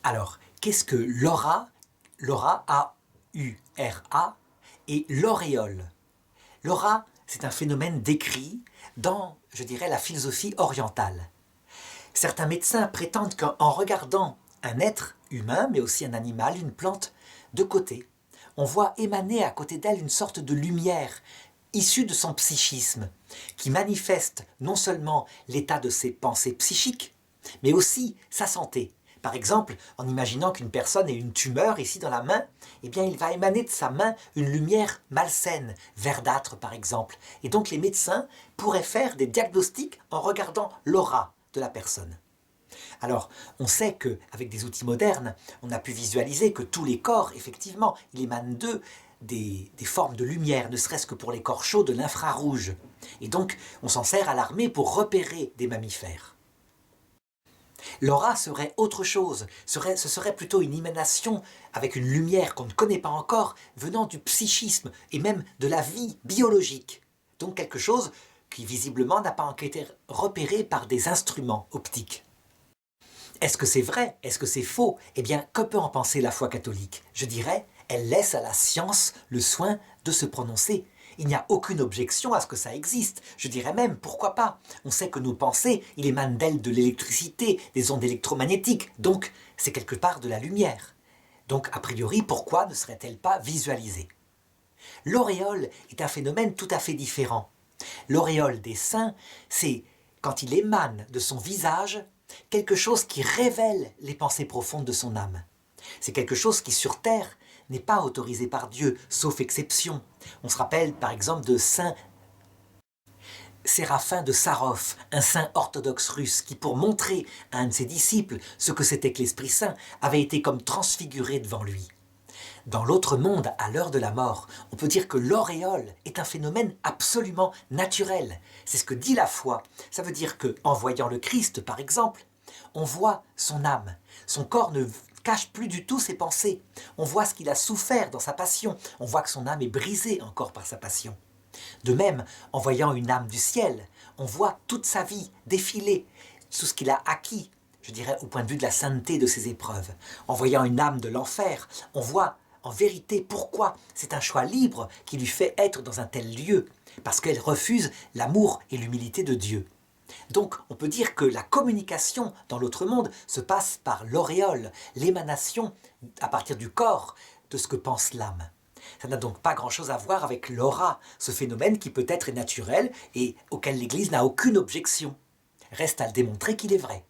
Alors, qu'est-ce que l'aura? L'aura, A-U-R-A, et l'auréole. L'aura, c'est un phénomène décrit dans, je dirais, la philosophie orientale. Certains médecins prétendent qu'en regardant un être humain, mais aussi un animal, une plante, de côté, on voit émaner à côté d'elle une sorte de lumière issue de son psychisme, qui manifeste non seulement l'état de ses pensées psychiques, mais aussi sa santé. Par exemple, en imaginant qu'une personne ait une tumeur ici dans la main, eh bien il va émaner de sa main une lumière malsaine, verdâtre par exemple. Et donc les médecins pourraient faire des diagnostics en regardant l'aura de la personne. Alors, on sait qu'avec des outils modernes, on a pu visualiser que tous les corps, effectivement, il émane d'eux des formes de lumière, ne serait-ce que pour les corps chauds de l'infrarouge. Et donc, on s'en sert à l'armée pour repérer des mammifères. L'aura serait autre chose, ce serait plutôt une émanation avec une lumière qu'on ne connaît pas encore, venant du psychisme et même de la vie biologique. Donc quelque chose qui visiblement n'a pas encore été repéré par des instruments optiques. Est-ce que c'est vrai? Est-ce que c'est faux? Eh bien, que peut en penser la foi catholique? Je dirais, elle laisse à la science le soin de se prononcer. Il n'y a aucune objection à ce que ça existe. Je dirais même, pourquoi pas? On sait que nos pensées, il émane d'elles de l'électricité, des ondes électromagnétiques, donc c'est quelque part de la lumière. Donc, a priori, pourquoi ne serait-elle pas visualisée? L'auréole est un phénomène tout à fait différent. L'auréole des saints, c'est quand il émane de son visage quelque chose qui révèle les pensées profondes de son âme. C'est quelque chose qui, sur terre, n'est pas autorisé par Dieu, sauf exception. On se rappelle par exemple de saint Séraphin de Sarov, un saint orthodoxe russe qui, pour montrer à un de ses disciples ce que c'était que l'Esprit Saint, avait été comme transfiguré devant lui. Dans l'autre monde, à l'heure de la mort, on peut dire que l'auréole est un phénomène absolument naturel. C'est ce que dit la foi. Ça veut dire qu'en voyant le Christ, par exemple, on voit son âme. Son corps ne cache plus du tout ses pensées. On voit ce qu'il a souffert dans sa passion. On voit que son âme est brisée encore par sa passion. De même, en voyant une âme du ciel, on voit toute sa vie défiler, tout ce qu'il a acquis, je dirais au point de vue de la sainteté de ses épreuves. En voyant une âme de l'enfer, on voit en vérité pourquoi c'est un choix libre qui lui fait être dans un tel lieu, parce qu'elle refuse l'amour et l'humilité de Dieu. Donc on peut dire que la communication dans l'autre monde se passe par l'auréole, l'émanation à partir du corps de ce que pense l'âme. Ça n'a donc pas grand-chose à voir avec l'aura, ce phénomène qui peut être naturel et auquel l'Église n'a aucune objection. Reste à le démontrer qu'il est vrai.